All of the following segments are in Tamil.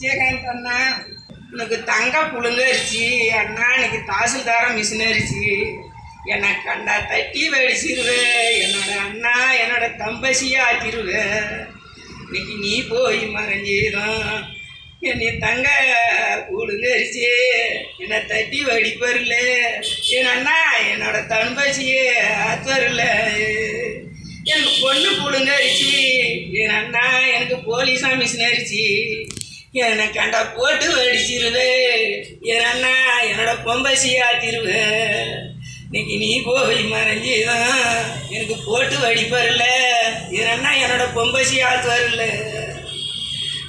விஜயகாந்த் அண்ணா, உனக்கு தங்க புழுங்கரிச்சு அண்ணா, இன்னைக்கு தாசில்தார மிஷினரிச்சு என்னை கண்டா தட்டி வெடிச்சிருவேன். என்னோட அண்ணா என்னோட தம்பசியா ஆக்கிருவேன். இன்னைக்கு நீ போய் மறைஞ்சிதான் என்னை தங்க புழுங்கரிச்சு என்னை தட்டி வெடிப்பருல. என் அண்ணா என்னோட தம்பசியே ஆத்தருல. எனக்கு பொண்ணு புழுங்கரிச்சு என் அண்ணா எனக்கு போலீஸா மிஷினரிச்சு என்னை கண்டா போட்டு வெடிச்சிருவேன். என் அண்ணா என்னோட பொம்பசி ஆத்திருவேன். இன்னைக்கு நீ போய் மறைஞ்சிதான் எனக்கு போட்டு வெடிப்பருல. என் அண்ணா என்னோட பொம்பசி ஆத்துவருல.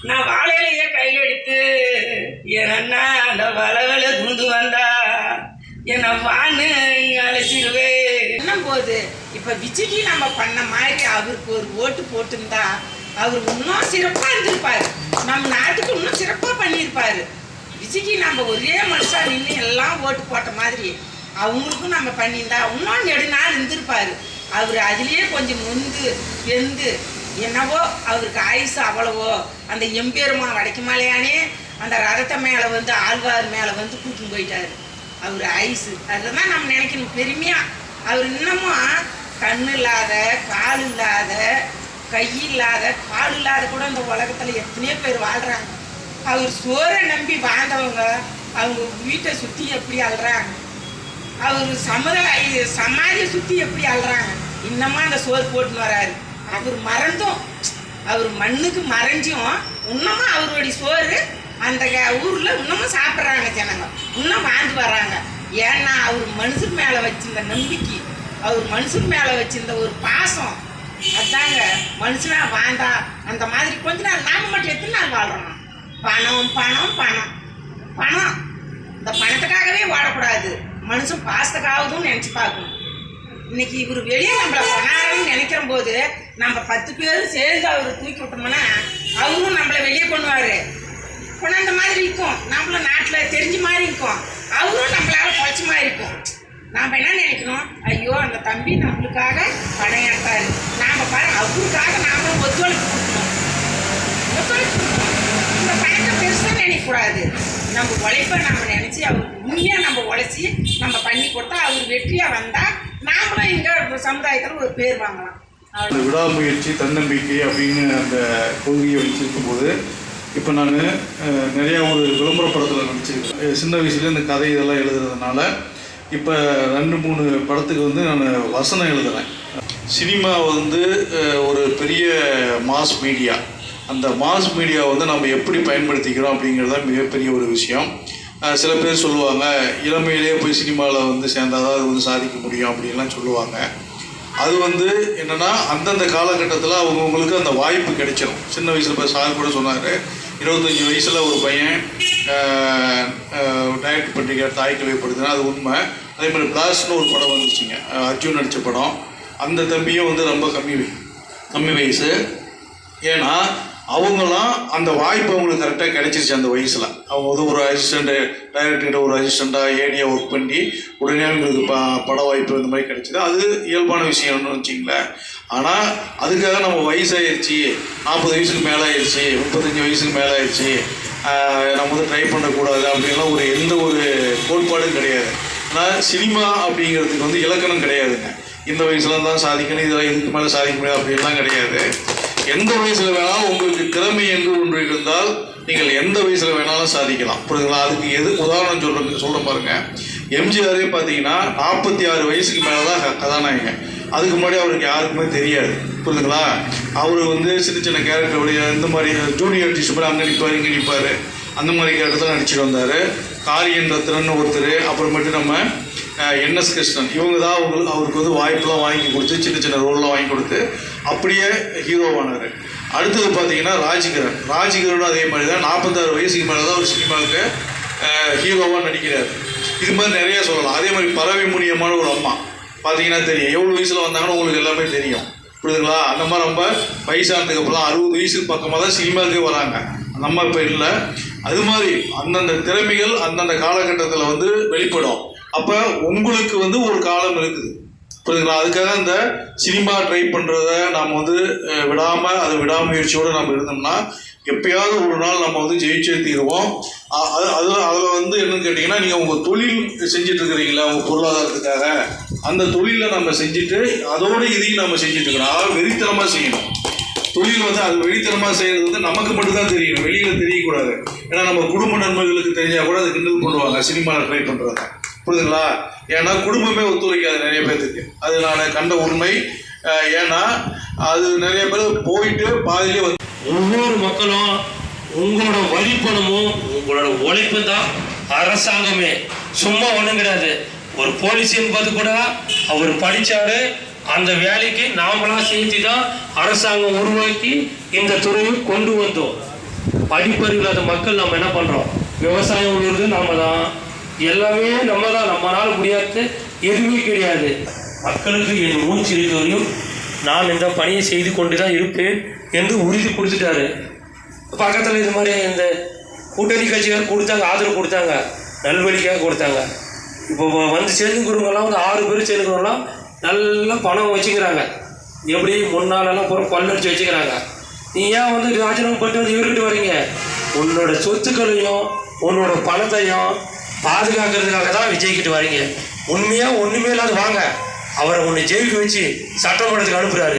நான் வாழையிலேயே கையில் எடுத்து என் அண்ணா அந்த வளவலை குண்டு வந்தா என்னை வான்னு அழைச்சிருவேன். என்ன போகுது இப்போ விஜய்க்கு நம்ம பண்ண மாதிரி அவருக்கு ஒரு ஓட்டு போட்டுருந்தா அவர் இன்னும் சிறப்பாக இருந்திருப்பார். நம்ம நாட்டுக்கு இன்னும் சிறப்பாக பண்ணியிருப்பார். விஜய்க்கு நம்ம ஒரே மனுஷாக நின்று எல்லாம் ஓட்டு போட்ட மாதிரி அவங்களுக்கும் நம்ம பண்ணியிருந்தா இன்னும் நெடுநாள் இருந்திருப்பார். அவர் அதுலேயே கொஞ்சம் வெந்து என்னவோ அவருக்கு ஆயுசு அவ்வளவோ அந்த எம்பெருமா வடைக்குமாலையானே அந்த ரதத்தை மேலே வந்து ஆழ்வார் மேலே வந்து கூட்டின்னு போயிட்டார். அவர் ஆயுசு அதில் தான் நம்ம நினைக்கணும் பெருமையாக. அவர் இன்னமும் கண் இல்லாத கால் இல்லாத கை இல்லாத கால் இல்லாத கூட இந்த உலகத்தில் எத்தனையோ பேர் வாழ்கிறாங்க. அவர் சோரை நம்பி வாழ்ந்தவங்க அவங்க வீட்டை சுற்றி எப்படி அழுறாங்க, அவர் சமாதியை சுற்றி எப்படி அழுறாங்க. இன்னமும் அந்த சோறு போட்டுன்னு வராரு. அவர் மறந்தும் அவர் மண்ணுக்கு மறைஞ்சும் இன்னமும் அவருடைய சோறு அந்த ஊரில் இன்னமும் சாப்பிட்றாங்க ஜனங்க, இன்னும் வாழ்ந்து வர்றாங்க. ஏன்னா அவர் மனுஷன் மேலே வச்சிருந்த நம்பிக்கை, அவர் மனுஷன் மேலே வச்சிருந்த ஒரு பாசம், அதாங்க மனுஷனா வாழ்ந்தா அந்த மாதிரி கொஞ்ச நாள். நாம மட்டும் எத்தனை நாள் வாழ்கிறோம்? பணம் பணம் பணம் பணம். இந்த பணத்துக்காகவே வாழக்கூடாது, மனுஷன் பாசத்துக்காகவும் நினச்சி பார்க்கணும். இன்னைக்கு இவர் வெளியே நம்மளை கொண்டாடுன்னு நினைக்கிற போது நம்ம 10 பேரும் சேர்ந்து அவர் தூக்கி விட்டோம்னா அவரும் நம்மளை வெளியே கொண்டுவார். கொண்டாந்த மாதிரி இருக்கும், நம்மள நாட்டில் தெரிஞ்ச மாதிரி இருக்கும், அவரும் நம்மளால குறைச்ச மாதிரி இருக்கும். நாம் என்ன நினைக்கணும், ஐயோ அந்த தம்பி நம்மளுக்காக படம் எடுத்தாரு, நாம் பாரு அவருக்காக நாமளும் ஒத்துழைப்பு கொடுக்கணும். இந்த பணத்தை பெருசாக நினைக்கக்கூடாது. நம்ம உழைப்பை நம்ம நினச்சி அவர் உண்மையாக நம்ம உழைச்சி நம்ம பண்ணி கொடுத்தா அவர் வெற்றியாக வந்தால் நாமளும் இங்கே சமுதாயத்தில் ஒரு பேர் வாங்கலாம். அந்த விடாமுயற்சி தன்னம்பிக்கை அப்படின்னு அந்த கொள்கையை வச்சுருக்கும் போது இப்போ நான் நிறையா ஒரு விளம்பர படத்தில் நடிச்சிருக்கேன். சின்ன வயசுல இந்த கதை இதெல்லாம் எழுதுறதுனால இப்போ 2-3 படத்துக்கு வந்து நான் வசனம் எழுதுகிறேன். சினிமா வந்து ஒரு பெரிய மாஸ் மீடியா. அந்த மாஸ் மீடியா வந்து நம்ம எப்படி பயன்படுத்திக்கிறோம் அப்படிங்கிறது தான் மிகப்பெரிய ஒரு விஷயம். சில பேர் சொல்லுவாங்க இளமையிலே போய் சினிமாவில் வந்து சேர்ந்தால் தான் அது வந்து சாதிக்க முடியும் அப்படின்லாம் சொல்லுவாங்க. அது வந்து என்னென்னா அந்தந்த காலகட்டத்தில் அவங்கவுங்களுக்கு அந்த வாய்ப்பு கிடைச்சிடும். சின்ன வயசில் இப்போ சார் கூட சொன்னார், 25 வயசில் ஒரு பையன் டைரக்ட் பண்ணிக்க தாய் கழிவுப்படுத்தினா அது உண்மை. அதே மாதிரி பிளாஸ்ட்னு ஒரு படம் வந்துச்சுங்க, அர்ஜுன் நடித்த படம். அந்த தம்பியும் வந்து ரொம்ப கம்மி வயசு. ஏன்னா அவங்களாம் அந்த வாய்ப்பு அவங்களுக்கு கரெக்டாக கிடைச்சிருச்சு அந்த வயசில். அவங்க வந்து ஒரு அசிஸ்டண்ட்டு டைரக்டர்கிட்ட ஒரு அசிஸ்டண்ட்டாக ஏடியாக ஒர்க் பண்ணி உடனே அவங்களுக்கு பட வாய்ப்பு இந்த மாதிரி கிடைச்சிது. அது இயல்பான விஷயம்னு வச்சிங்களேன். ஆனால் அதுக்காக நம்ம வயசாகிடுச்சு, 40 வயசுக்கு மேலே ஆயிடுச்சு, 35 வயசுக்கு மேலே ஆயிடுச்சு, நம்ம வந்து ட்ரை பண்ணக்கூடாது அப்படின்லாம் எந்த ஒரு கோட்பாடும் கிடையாது. ஆனால் சினிமா அப்படிங்கிறதுக்கு வந்து இலக்கணம் கிடையாதுங்க. இந்த வயசுல தான் சாதிக்கணும், இதெல்லாம் இதுக்கு மேலே சாதிக்க முடியாது அப்படின்லாம் கிடையாது. எந்த வயசில் வேணாலும் உங்களுக்கு திறமை என்று ஒன்று இருந்தால் நீங்கள் எந்த வயசில் வேணாலும் சாதிக்கலாம். புரியுதுங்களா? அதுக்கு உதாரணம் சொல்ல பாருங்க. எம்ஜிஆரே பார்த்தீங்கன்னா 46 வயசுக்கு மேலே தான் கதாநாயகன். அதுக்கு முன்னாடி அவருக்கு யாருக்குமே தெரியாது. புரியுதுங்களா? அவர் வந்து சின்ன கேரக்டர் இந்த மாதிரி ஜூனியர் ஆர்டிஸ்ட் மாதிரி அங்கே நிற்பார் இங்கே நிற்பார், அந்த மாதிரி கேரக்டர் தான் நடிச்சுட்டு வந்தார். காரியன் ரத்னன்னு ஒருத்தர், அப்புறமேட்டு நம்ம NS கிருஷ்ணன், இவங்க தான் அவருக்கு வந்து வாய்ப்பெலாம் வாங்கி கொடுத்து சின்ன ரோல்லாம் வாங்கி கொடுத்து அப்படியே ஹீரோவானார். அடுத்தது பார்த்தீங்கன்னா ராஜ்கிரனும் அதே மாதிரி தான் 46 வயசுக்கு மேலே தான் ஒரு சினிமாவுக்கு ஹீரோவாக நடிக்கிறார். இது மாதிரி நிறையா சொல்லலாம். அதே மாதிரி பறவை முனியமான ஒரு அம்மா பார்த்தீங்கன்னா தெரியும், எவ்வளோ வயசில் வந்தாங்கன்னு உங்களுக்கு எல்லாமே தெரியும். புரியுதுங்களா? அந்த மாதிரி ரொம்ப வயசானதுக்கு அப்புறம் 60 வயசுக்கு பக்கமாக தான் சினிமாவுக்கே வராங்க. நம்ம இப்போ இல்லை. அது மாதிரி அந்தந்த திறமைகள் அந்தந்த காலகட்டத்தில் வந்து வெளிப்படும். அப்போ உங்களுக்கு வந்து ஒரு காலம் இருக்குது. புரியுதுங்களா? அதுக்காக அந்த சினிமா ட்ரை பண்ணுறத நாம் வந்து விடாமல் அதை விடாமுயற்சியோடு நம்ம இருந்தோம்னா எப்பயாவது ஒரு நாள் நம்ம வந்து ஜெயிச்சே தீருவோம். அதில் வந்து என்னன்னு கேட்டிங்கன்னா, நீங்கள் உங்கள் தொழில் செஞ்சுட்டு இருக்கிறீங்களா உங்கள் பொருளாதாரத்துக்காக, அந்த தொழிலை நம்ம செஞ்சுட்டு அதோட இதையும் நம்ம செஞ்சுட்டு இருக்கிறோம். அதாவது வெறித்தனமாக செய்யணும். தொழில் வந்து அது வெறித்தனமாக செய்கிறது வந்து நமக்கு மட்டும்தான் தெரியணும், வெளியில் தெரியக்கூடாது. ஏன்னா நம்ம குடும்ப நண்பர்களுக்கு தெரிஞ்சால் கூட அதை கிண்டல் பண்ணுவாங்க சினிமாவில் ட்ரை பண்ணுறாங்க, புரியுதுங்களா? ஏன்னா குடும்பமே ஒத்துழைக்காது நிறைய பேர்த்துக்கு. அது நான் கண்ட உண்மை. ஏன்னா அது நிறைய பேர் போயிட்டு பாதியிலே வந்து ஒவ்வொரு மக்களும் உங்களோட வரிப்பணமும் உங்களோட உழைப்பும் தான் அரசாங்கமே, சும்மா ஒன்றும் கிடையாது. ஒரு போலீஸ் என்பது கூட அவர் படித்தாரு, அந்த வேலைக்கு நாமளா செஞ்சு தான் அரசாங்கம் உருவாக்கி இந்த துறையை கொண்டு வந்தோம். படிப்பறிவு இல்லாத மக்கள் நம்ம என்ன பண்ணுறோம்? விவசாயம் உள்ளது நம்ம தான், எல்லாமே நம்ம தான். நம்மளால முடியாது எதுவுமே கிடையாது. மக்களுக்கு என் மூச்சு இருக்கிறவரையும் நான் இந்த பணியை செய்து கொண்டு தான் இருப்பேன் என்று உறுதி கொடுத்துட்டாரு. பக்கத்தில் இது மாதிரி இந்த கூட்டணி கட்சிகள் கொடுத்தாங்க, ஆதரவு கொடுத்தாங்க, நல்வழிக்காக கொடுத்தாங்க. இப்போ வந்து சேர்ந்துக்கிறவங்கலாம் வந்து 6 பேர் சேர்ந்துக்கிறவங்களாம் நல்லா பணம் வச்சுக்கிறாங்க. எப்படி முன்னாலெல்லாம் பூரா கொள்ளடிச்சு வச்சுக்கிறாங்க. நீ ஏன் வந்து ராஜினாமா பண்ணிட்டு வந்து இவர்கிட்ட வரீங்க? உன்னோட சொத்துக்களையும் உன்னோட பணத்தையும் பாதுகாக்கிறதுக்காக தான் விஜய்கிட்ட வரீங்க. உண்மையாக ஒன்றுமே இல்லாத வாங்க, அவரை உன்னை ஜெயிக்க வச்சு சட்டமன்றத்துக்கு அனுப்புகிறாரு.